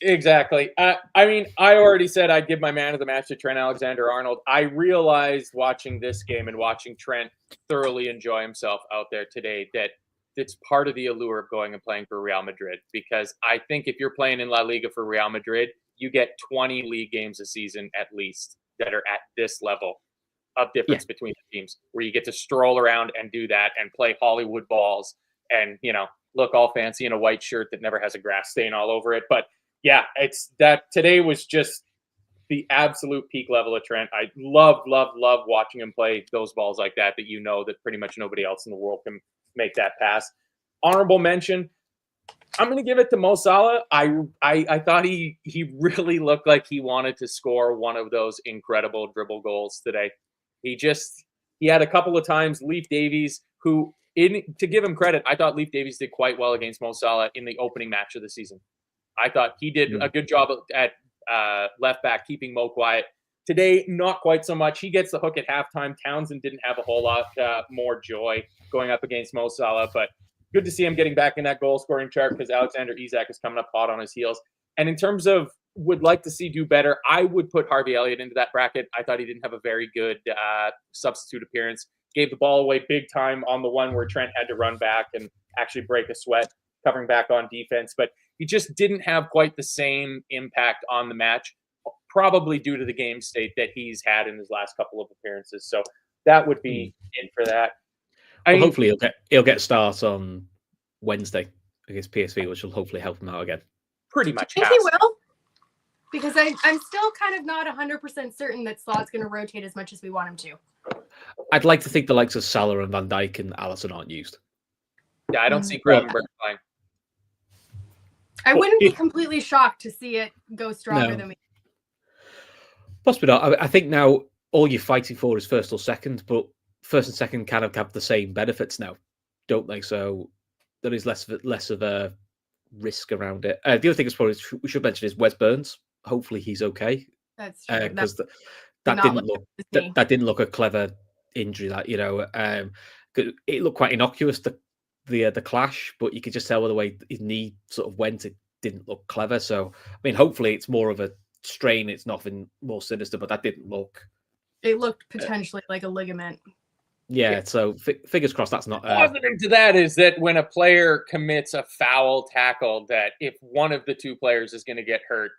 Speaker 2: Exactly. I mean, I already said I'd give my man of the match to Trent Alexander-Arnold. I realized watching this game and watching Trent thoroughly enjoy himself out there today that it's part of the allure of going and playing for Real Madrid, because I think if you're playing in La Liga for Real Madrid, you get 20 league games a season at least that are at this level of difference between the teams, where you get to stroll around and do that and play Hollywood balls and, look all fancy in a white shirt that never has a grass stain all over it. But yeah, it's that today was just the absolute peak level of Trent. I love watching him play those balls like that that pretty much nobody else in the world can make that pass. Honorable mention, I'm going to give it to Mo Salah. I thought he really looked like he wanted to score one of those incredible dribble goals today. He had a couple of times. Leif Davies, to give him credit, I thought Leif Davies did quite well against Mo Salah in the opening match of the season. I thought he did a good job at left back, keeping Mo quiet. Today, not quite so much. He gets the hook at halftime. Townsend didn't have a whole lot more joy going up against Mo Salah, but good to see him getting back in that goal-scoring chart because Alexander Isak is coming up hot on his heels. And in terms of would like to see do better, I would put Harvey Elliott into that bracket. I thought he didn't have a very good substitute appearance. Gave the ball away big time on the one where Trent had to run back and actually break a sweat, covering back on defense. But he just didn't have quite the same impact on the match, probably due to the game state that he's had in his last couple of appearances. So that would be it for that.
Speaker 3: Hopefully he'll get a start on Wednesday against PSV, which will hopefully help him out again.
Speaker 2: Pretty much.
Speaker 1: I think he will, because I'm still kind of not 100% certain that Slot's going to rotate as much as we want him to.
Speaker 3: I'd like to think the likes of Salah and Van Dijk and Alisson aren't used.
Speaker 2: Yeah, I don't see Gravenberg playing.
Speaker 1: I wouldn't be completely shocked to see it go stronger than we.
Speaker 3: Possibly not. I think now all you're fighting for is first or second, but first and second kind of have the same benefits now, don't they? So there is less of a risk around it. The other thing is probably we should mention is Wes Burns. Hopefully he's okay.
Speaker 1: That's true.
Speaker 3: Because that didn't look a clever injury. That it looked quite innocuous, the clash, but you could just tell by the way his knee sort of went. It didn't look clever. So I mean, hopefully it's more of a strain. It's nothing more sinister, but that didn't look.
Speaker 1: It looked potentially like a ligament.
Speaker 3: Yeah, so fingers crossed that's not.
Speaker 2: Positive to that is that when a player commits a foul tackle, that if one of the two players is going to get hurt,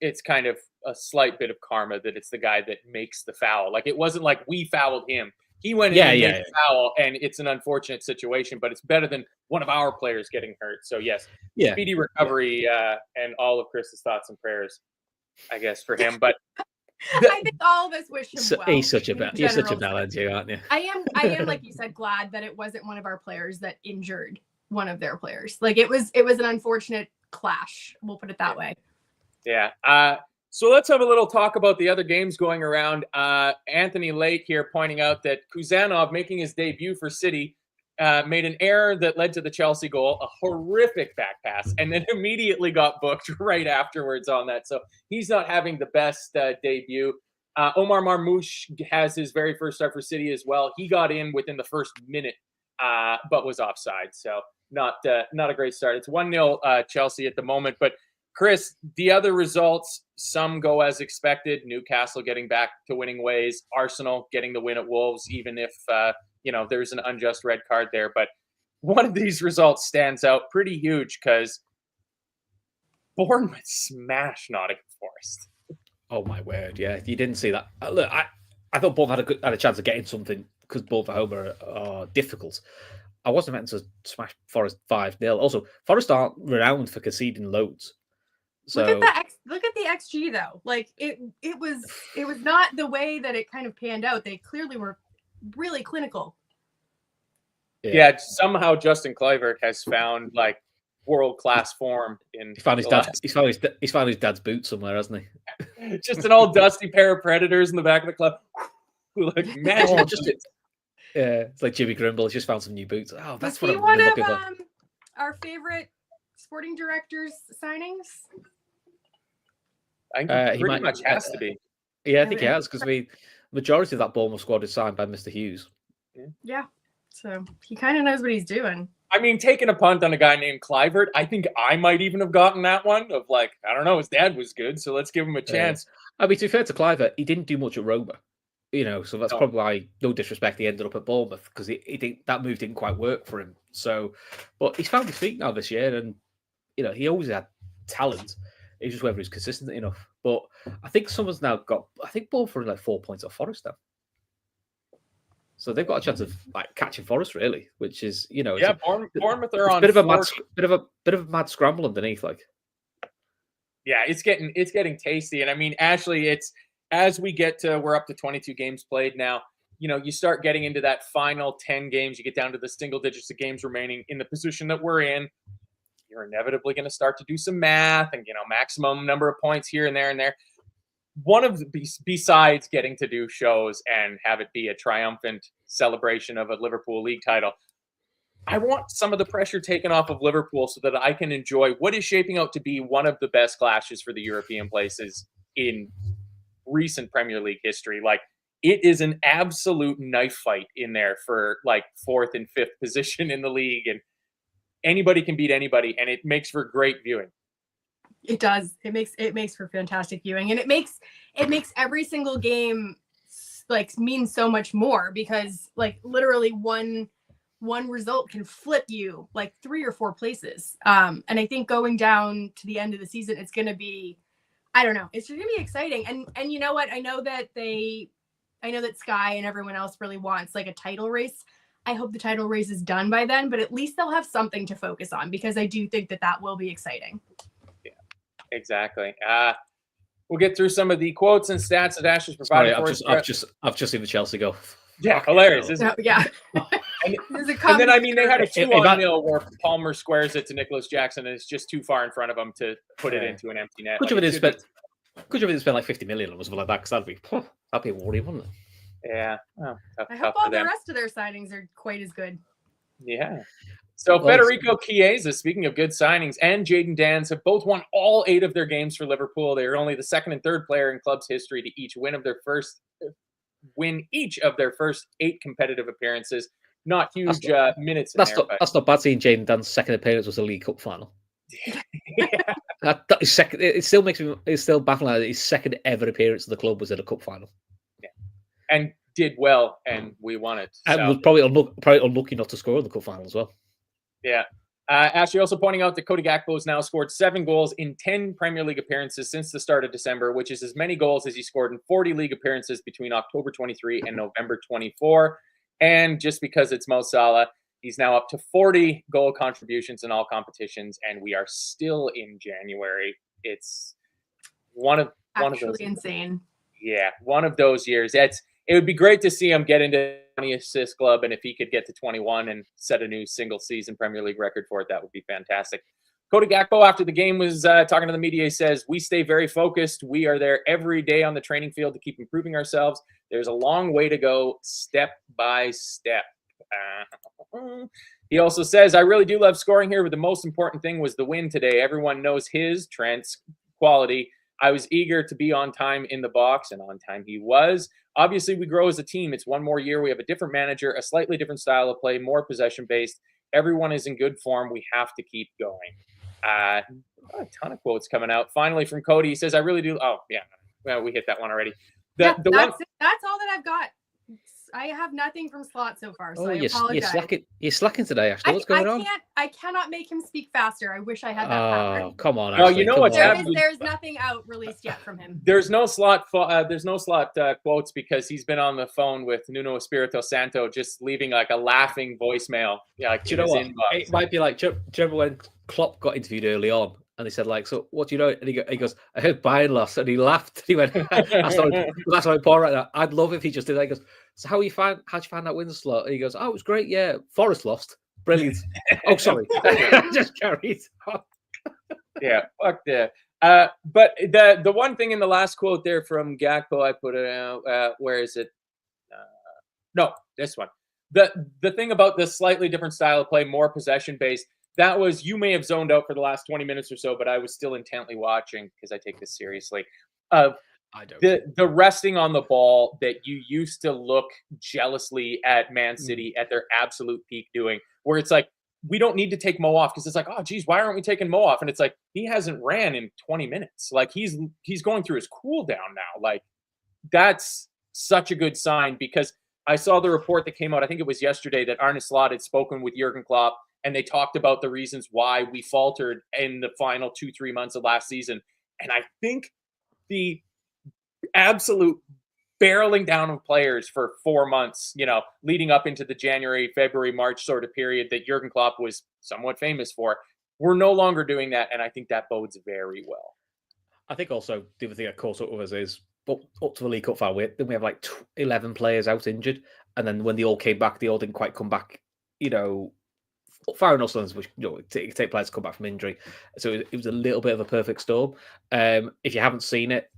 Speaker 2: it's kind of a slight bit of karma that it's the guy that makes the foul. Like it wasn't like we fouled him. He went in and made the foul, and it's an unfortunate situation, but it's better than one of our players getting hurt. So yes, speedy recovery and all of Chris's thoughts and prayers, I guess, for him. But
Speaker 1: I think all of us wish him well.
Speaker 3: You're such a bell end, aren't you?
Speaker 1: I am, like you said, glad that it wasn't one of our players that injured one of their players. Like it was an unfortunate clash. We'll put it that way.
Speaker 2: Yeah. So let's have a little talk about the other games going around. Anthony Lake here pointing out that Kuzanov, making his debut for City, made an error that led to the Chelsea goal, a horrific back pass, and then immediately got booked right afterwards on that. So he's not having the best debut. Omar Marmoush has his very first start for City as well. He got in within the first minute, but was offside. So not a great start. It's 1-0 Chelsea at the moment. But Chris, the other results, some go as expected. Newcastle getting back to winning ways. Arsenal getting the win at Wolves, even if there's an unjust red card there. But one of these results stands out pretty huge because Bournemouth smashed Nottingham Forest.
Speaker 3: Oh my word! Yeah, you didn't see that. Look, I thought Bournemouth had a chance of getting something because both at home are difficult. I wasn't meant to smash Forest 5-0. Also, Forest aren't renowned for conceding loads. So
Speaker 1: look at the XG though. Like it was not the way that it kind of panned out. They clearly were really clinical.
Speaker 2: Yeah, somehow Justin Kluivert has found like world-class form in.
Speaker 3: He found his dad. He's found his dad's boot somewhere, hasn't
Speaker 2: he? Just an old dusty pair of Predators in the back of the club. Like
Speaker 3: it's like Jimmy Grimble. He's just found some new boots. Oh, that's what I'm
Speaker 1: one
Speaker 3: looking
Speaker 1: of
Speaker 3: for.
Speaker 1: Our favorite sporting directors signings.
Speaker 2: I think he pretty much has to be.
Speaker 3: Yeah, I think he has because majority of that Bournemouth squad is signed by Mr. Hughes.
Speaker 1: Yeah, so he kind of knows what he's doing.
Speaker 2: I mean, taking a punt on a guy named Kluivert, I think I might even have gotten that one of like, I don't know, his dad was good, so let's give him a chance.
Speaker 3: I mean, to be fair to Kluivert, he didn't do much at Roma, so that's probably why, no disrespect, he ended up at Bournemouth because that move didn't quite work for him. So, but he's found his feet now this year, and he always had talent. It's just whether he's consistent enough. But I think someone's now got. I think Bournemouth are like 4 points off Forest now. So they've got a chance of like catching Forest, really, which is
Speaker 2: Bournemouth are on
Speaker 3: a bit of a mad scramble underneath, like.
Speaker 2: Yeah, it's getting tasty, and I mean, Ashley, it's as we're up to 22 games played now. You start getting into that final 10 games. You get down to the single digits of games remaining in the position that we're in. you're inevitably going to start to do some math and, maximum number of points here and there. One of the, besides getting to do shows and have it be a triumphant celebration of a Liverpool league title, I want some of the pressure taken off of Liverpool so that I can enjoy what is shaping out to be one of the best clashes for the European places in recent Premier League history. Like, it is an absolute knife fight in there for like 4th and 5th position in the league, and anybody can beat anybody, and it makes for great viewing.
Speaker 1: It does. It makes for fantastic viewing, and it makes every single game like mean so much more, because like literally one result can flip you like 3 or 4 places. And I think going down to the end of the season, it's going to be, I don't know, it's going to be exciting. And you know what? I know that Sky and everyone else really wants like a title race. I hope the title race is done by then, but at least they'll have something to focus on, because I do think that will be exciting.
Speaker 2: Exactly. We'll get through some of the quotes and stats that Ash has provided for us.
Speaker 3: I've just seen the Chelsea go.
Speaker 2: Yeah, hilarious, isn't it?
Speaker 1: Yeah.
Speaker 2: And then, I mean, they had a 2-0 where Palmer squares it to Nicholas Jackson, and it's just too far in front of him to put it into an empty net.
Speaker 3: Could you have spent like 50 million or something like that? Because that'd be a worry, wouldn't it?
Speaker 2: Yeah.
Speaker 1: I hope all the rest of their signings are quite as good.
Speaker 2: Yeah. So Federico Chiesa, speaking of good signings, and Jadon Danns have both won all 8 of their games for Liverpool. They are only the 2nd and 3rd player in club's history to each win each of their first 8 competitive appearances. Not huge minutes.
Speaker 3: That's not bad. Seeing Jadon Danns' second appearance was a League Cup final.
Speaker 2: Yeah.
Speaker 3: That is second. It still makes me. It's still baffling that his second ever appearance of the club was at a cup final.
Speaker 2: Yeah, and did well, and we won it. So.
Speaker 3: And was probably unlucky not to score in the cup final as well.
Speaker 2: Yeah. Ashley also pointing out that Cody Gakpo has now scored 7 goals in 10 Premier League appearances since the start of December, which is as many goals as he scored in 40 league appearances between October 23 and November 24. And just because it's Mo Salah, he's now up to 40 goal contributions in all competitions, and we are still in January. It's one of those
Speaker 1: insane.
Speaker 2: Yeah, one of those years. It would be great to see him get into 20 assist club, and if he could get to 21 and set a new single season Premier League record for it, that would be fantastic. Cody Gakpo, after the game, was talking to the media. He says, "We stay very focused. We are there every day on the training field to keep improving ourselves. There's a long way to go, step by step." He also says, "I really do love scoring here, but the most important thing was the win today. Everyone knows Trent's quality. I was eager to be on time in the box," and on time he was. "Obviously, we grow as a team. It's one more year. We have a different manager, a slightly different style of play, more possession-based. Everyone is in good form. We have to keep going." A ton of quotes coming out. Finally, from Cody, he says, "I really do." Oh, yeah. Well, we hit that one already.
Speaker 1: That's all that I've got. I have nothing from Slot so far, so I apologize.
Speaker 3: You're slacking today, Ashley. What's going on?
Speaker 1: I cannot make him speak faster. I wish I had that power.
Speaker 3: Oh, come on,
Speaker 2: Ashley.
Speaker 3: Oh,
Speaker 2: you know what's happening?
Speaker 1: There's nothing out released yet from him.
Speaker 2: There's no Slot quotes because he's been on the phone with Nuno Espirito Santo, just leaving like a laughing voicemail. Yeah, like,
Speaker 3: do you know what? It might be like, do you remember when Klopp got interviewed early on? And he said, like, "So what do you know?" And he goes, "I heard Bayern lost." And he laughed. He went, that's how poor right now. I'd love if he just did that. He goes, "So how'd you find that win slot?" And he goes, "Oh, it was great. Yeah, Forest lost. Brilliant." Oh, sorry. Just carried on.
Speaker 2: Yeah, fuck that. But the one thing in the last quote there from Gakpo, I put it out. Where is it? No, this one. The thing about this slightly different style of play, more possession based. That was, you may have zoned out for the last 20 minutes or so, but I was still intently watching because I take this seriously. I don't. The resting on the ball that you used to look jealously at Man City at their absolute peak doing, where it's like, we don't need to take Mo off because it's like, oh, geez, why aren't we taking Mo off? And it's like, he hasn't ran in 20 minutes. Like, he's going through his cool down now. Like, that's such a good sign, because I saw the report that came out, I think it was yesterday, that Arne Slot had spoken with Jurgen Klopp, and they talked about the reasons why we faltered in the final 2-3 months of last season. And I think the absolute barreling down of players for 4 months, leading up into the January, February, March sort of period that Jurgen Klopp was somewhat famous for, we're no longer doing that. And I think that bodes very well.
Speaker 3: I think also the other thing that caught up with us is, up to the League Cup final, then we have like 11 players out injured. And then when they all came back, they all didn't quite come back, firing all cylinders, which take players to come back from injury. So it was a little bit of a perfect storm. If you haven't seen it,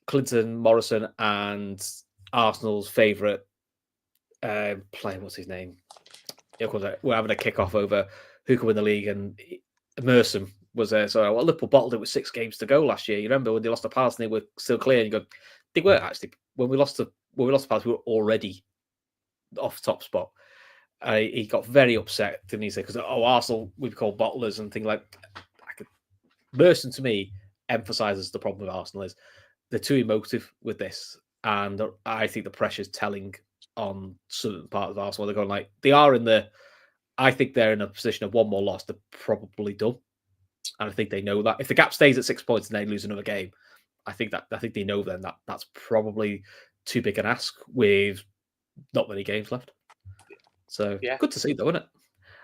Speaker 3: Clinton Morrison and Arsenal's favourite player, what's his name? We're having a kick-off over who could win the league, and Merson was there. So Liverpool bottled it with 6 games to go last year. You remember when they lost to Palace and they were still clear, and you go, they weren't actually. When we lost to Palace, we were already off top spot. He got very upset, didn't he? Say, because Arsenal, we've called bottlers and things like. Merson to me emphasises the problem with Arsenal is they're too emotive with this, and I think the pressure's telling on certain part of Arsenal. They're going like they are in the. I think they're in a position of one more loss, they're probably done, and I think they know that. If the gap stays at 6 points and they lose another game, I think they know then that that's probably too big an ask with not many games left. So good to see, though, isn't it?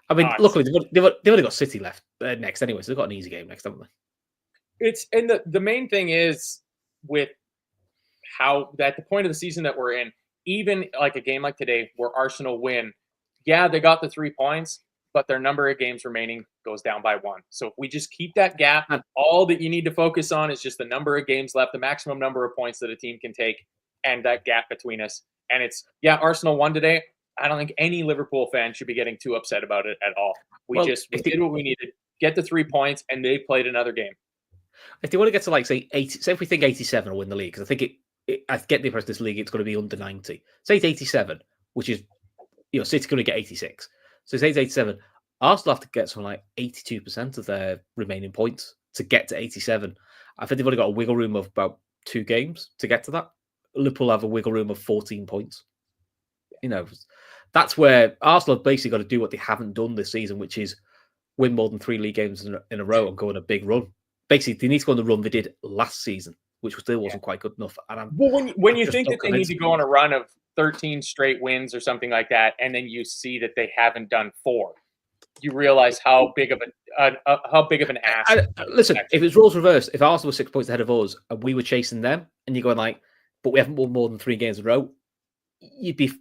Speaker 3: I mean, luckily they've only got City left next anyway, so they've got an easy game next, haven't they?
Speaker 2: And the main thing is with how at the point of the season that we're in, even like a game like today where Arsenal win, they got the 3 points, but their number of games remaining goes down by 1. So if we just keep that gap, all that you need to focus on is just the number of games left, the maximum number of points that a team can take, and that gap between us. And it's Arsenal won today. I don't think any Liverpool fan should be getting too upset about it at all. We did what we needed, get the 3 points, and they played another game.
Speaker 3: If they want to get to like say 80, say if we think 87 will win the league, because I think I get the impression this league it's going to be under 90. Say it's 87, which is City's going to get 86. So say it's 87. Arsenal have to get something like 82% of their remaining points to get to 87. I think they've only got a wiggle room of about 2 games to get to that. Liverpool have a wiggle room of 14 points. That's where Arsenal have basically got to do what they haven't done this season, which is win more than 3 league games in a row and go on a big run. Basically, they need to go on the run they did last season, which still wasn't quite good enough. And
Speaker 2: when you think that they need to go on a run of 13 straight wins or something like that, and then you see that they haven't done 4, you realize how big of an ass.
Speaker 3: Listen, if it's roles reversed, if Arsenal were 6 points ahead of us and we were chasing them, and you're going like, but we haven't won more than 3 games in a row, you'd be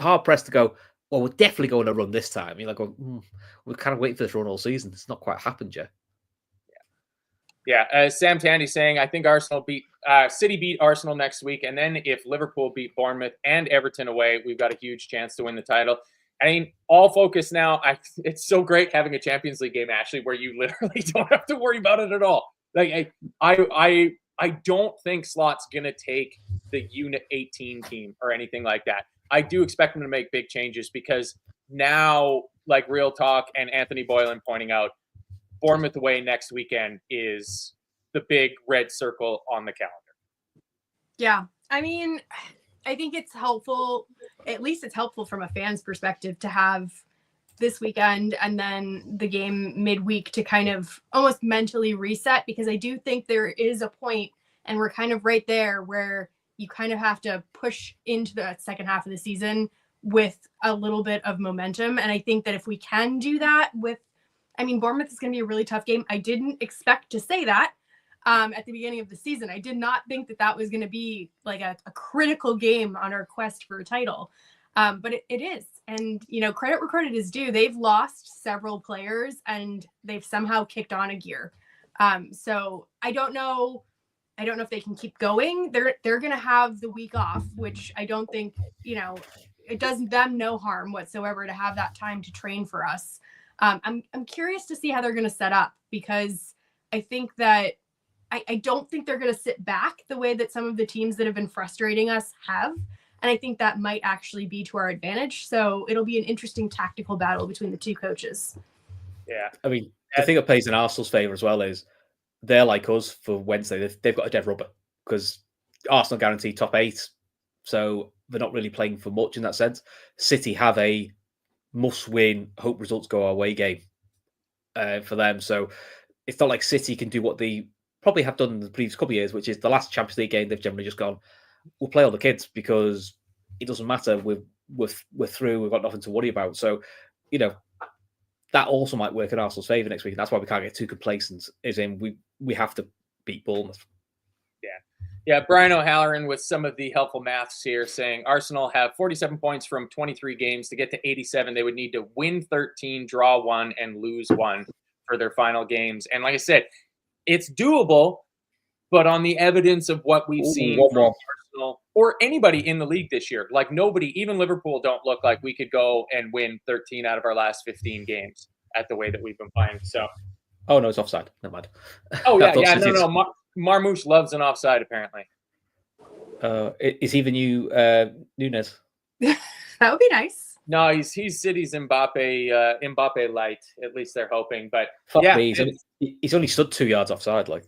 Speaker 3: hard pressed to go, well, we're definitely going to run this time. You're like, we're kind of waiting for this run all season. It's not quite happened yet.
Speaker 2: Yeah. Sam Tandy saying, I think City beat Arsenal next week. And then if Liverpool beat Bournemouth and Everton away, we've got a huge chance to win the title. I mean, all focus now. It's so great having a Champions League game, Ashley, where you literally don't have to worry about it at all. Like I don't think Slot's going to take the Unit 18 team or anything like that. I do expect him to make big changes because now, like real talk and Anthony Boylan pointing out, Bournemouth away next weekend is the big red circle on the calendar.
Speaker 1: Yeah. I mean, I think it's helpful. At least it's helpful from a fan's perspective to have this weekend and then the game midweek to kind of almost mentally reset, because I do think there is a point, and we're kind of right there, where you kind of have to push into the second half of the season with a little bit of momentum. And I think that if we can do that Bournemouth is going to be a really tough game. I didn't expect to say that at the beginning of the season. I did not think that was going to be like a critical game on our quest for a title. But it is. And, credit where credit is due. They've lost several players and they've somehow kicked on a gear. So I don't know if they can keep going. They're going to have the week off, which I don't think, it does them no harm whatsoever to have that time to train for us. I'm curious to see how they're going to set up, because I think that I don't think they're going to sit back the way that some of the teams that have been frustrating us have. And I think that might actually be to our advantage. So it'll be an interesting tactical battle between the two coaches.
Speaker 2: Yeah.
Speaker 3: I mean, the thing that plays in Arsenal's favour as well is they're like us for Wednesday. They've got a dead rubber because Arsenal guarantee top 8. So they're not really playing for much in that sense. City have a must-win, hope results go our way game for them. So it's not like City can do what they probably have done in the previous couple of years, which is the last Champions League game, they've generally just gone, we'll play all the kids because it doesn't matter. We're through. We've got nothing to worry about. So, that also might work in Arsenal's favour next week. That's why we can't get too complacent. Is in we have to beat Bournemouth.
Speaker 2: Yeah. Yeah, Brian O'Halloran with some of the helpful maths here saying Arsenal have 47 points from 23 games. To get to 87, they would need to win 13, draw 1, and lose 1 for their final games. And like I said, it's doable, but on the evidence of what we've seen from Arsenal or anybody in the league this year, like nobody, even Liverpool, don't look like we could go and win 13 out of our last 15 games at the way that we've been playing. So,
Speaker 3: oh no, it's offside. Never mind.
Speaker 2: Oh yeah, no. Marmouche loves an offside apparently.
Speaker 3: Is he the new Nunes?
Speaker 1: That would be nice.
Speaker 2: No, he's City's Mbappe light. At least they're hoping. But
Speaker 3: he's only stood 2 yards offside. Like,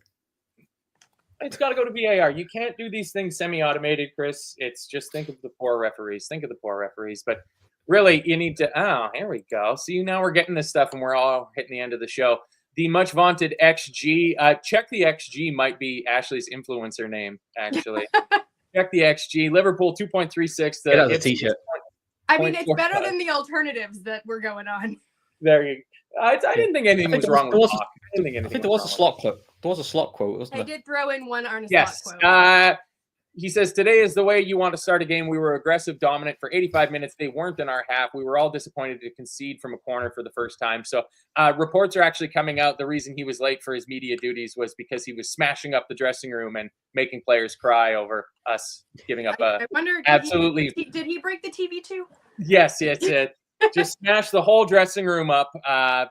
Speaker 2: it's got to go to VAR. You can't do these things semi-automated, Chris. It's just think of the poor referees. But really, you need to. Oh, here we go. See, now we're getting this stuff, and we're all hitting the end of the show. The much vaunted XG. Check the XG might be Ashley's influencer name, actually. Check the XG. Liverpool 2.36.
Speaker 3: Get out the t-shirt.
Speaker 1: I mean, it's better than the alternatives that were going on.
Speaker 2: There you go. I didn't think anything was wrong with Talk.
Speaker 3: I think there was a slot quote. There was a slot quote, wasn't there?
Speaker 1: I did throw in one Arne
Speaker 2: Yes.
Speaker 1: Slot quote.
Speaker 2: He says, today is the way you want to start a game. We were aggressive, dominant for 85 minutes. They weren't in our half. We were all disappointed to concede from a corner for the first time. So reports are actually coming out. The reason he was late for his media duties was because he was smashing up the dressing room and making players cry over us giving up
Speaker 1: I wonder,
Speaker 2: absolutely.
Speaker 1: Did he break the TV too?
Speaker 2: Yes. Just smashed the whole dressing room up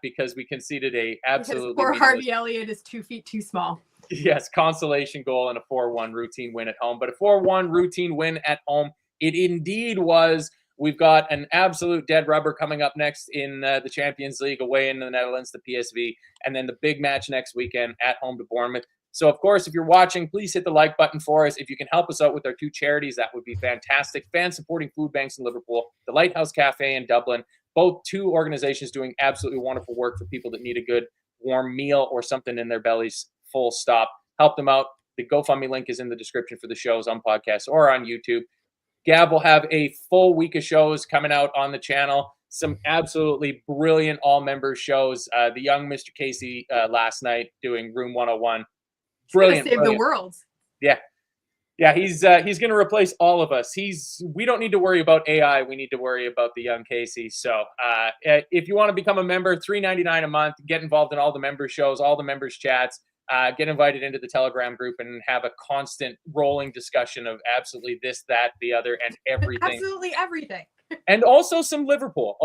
Speaker 2: because we conceded a absolutely.
Speaker 1: Because poor Harvey Elliott is 2 feet too small.
Speaker 2: Yes, consolation goal and a 4-1 routine win at home. But a 4-1 routine win at home, it indeed was. We've got an absolute dead rubber coming up next in the Champions League away in the Netherlands, the PSV, and then the big match next weekend at home to Bournemouth. So, of course, if you're watching, please hit the like button for us. If you can help us out with our 2 charities, that would be fantastic. Fan-supporting food banks in Liverpool, the Lighthouse Cafe in Dublin, both 2 organizations doing absolutely wonderful work for people that need a good warm meal or something in their bellies. Full stop. Help them out. The GoFundMe link is in the description for the shows on podcasts or on YouTube. Gav will have a full week of shows coming out on the channel. Some absolutely brilliant all-member shows. The young Mr. Casey last night doing Room 101. Brilliant.
Speaker 1: Save the world.
Speaker 2: Yeah. He's going to replace all of us. We don't need to worry about AI. We need to worry about the young Casey. So if you want to become a member, $3.99 a month, get involved in all the member shows, all the members chats. Get invited into the Telegram group and have a constant rolling discussion of absolutely this, that, the other, and everything.
Speaker 1: Absolutely everything.
Speaker 2: And also some Liverpool.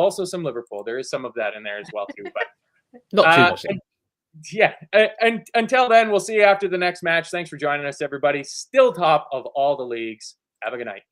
Speaker 2: There is some of that in there as well, too. But
Speaker 3: not too much.
Speaker 2: And until then, we'll see you after the next match. Thanks for joining us, everybody. Still top of all the leagues. Have a good night.